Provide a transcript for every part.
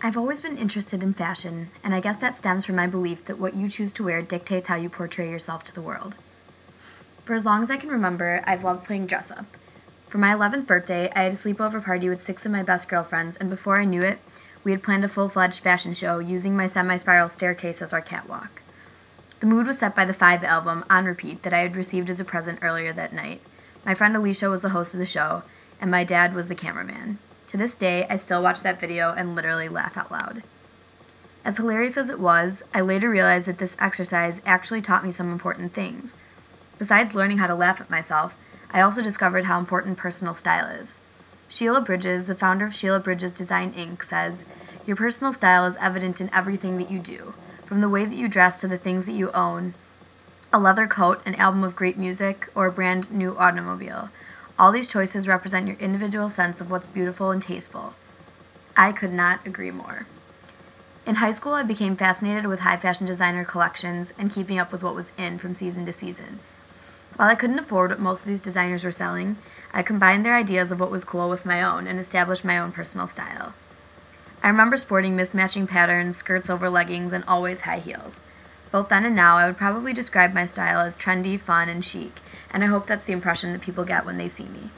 I've always been interested in fashion, and I guess that stems from my belief that what you choose to wear dictates how you portray yourself to the world. For as long as I can remember, I've loved playing dress-up. For my 11th birthday, I had a sleepover party with 6 of my best girlfriends, and before I knew it, we had planned a full-fledged fashion show using my semi-spiral staircase as our catwalk. The mood was set by the 5 album, On Repeat, that I had received as a present earlier that night. My friend Alicia was the host of the show, and my dad was the cameraman. To this day, I still watch that video and literally laugh out loud. As hilarious as it was, I later realized that this exercise actually taught me some important things. Besides learning how to laugh at myself, I also discovered how important personal style is. Sheila Bridges, the founder of Sheila Bridges Design Inc., says, "Your personal style is evident in everything that you do, from the way that you dress to the things that you own, a leather coat, an album of great music, or a brand new automobile. All these choices represent your individual sense of what's beautiful and tasteful." I could not agree more. In high school, I became fascinated with high fashion designer collections and keeping up with what was in from season to season. While I couldn't afford what most of these designers were selling, I combined their ideas of what was cool with my own and established my own personal style. I remember sporting mismatching patterns, skirts over leggings, and always high heels. Both then and now, I would probably describe my style as trendy, fun, and chic, and I hope that's the impression that people get when they see me.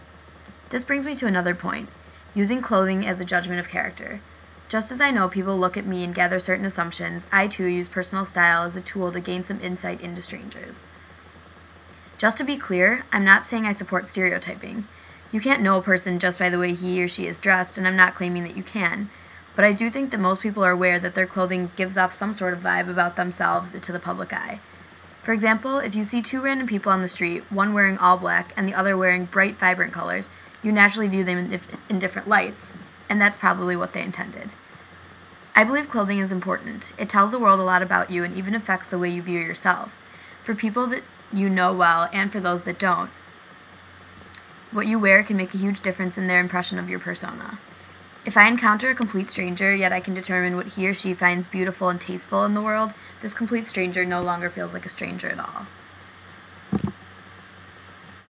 This brings me to another point, using clothing as a judgment of character. Just as I know people look at me and gather certain assumptions, I too use personal style as a tool to gain some insight into strangers. Just to be clear, I'm not saying I support stereotyping. You can't know a person just by the way he or she is dressed, and I'm not claiming that you can. But I do think that most people are aware that their clothing gives off some sort of vibe about themselves to the public eye. For example, if you see 2 random people on the street, one wearing all black and the other wearing bright, vibrant colors, you naturally view them in different lights, and that's probably what they intended. I believe clothing is important. It tells the world a lot about you and even affects the way you view yourself. For people that you know well, and for those that don't, what you wear can make a huge difference in their impression of your persona. If I encounter a complete stranger, yet I can determine what he or she finds beautiful and tasteful in the world, this complete stranger no longer feels like a stranger at all.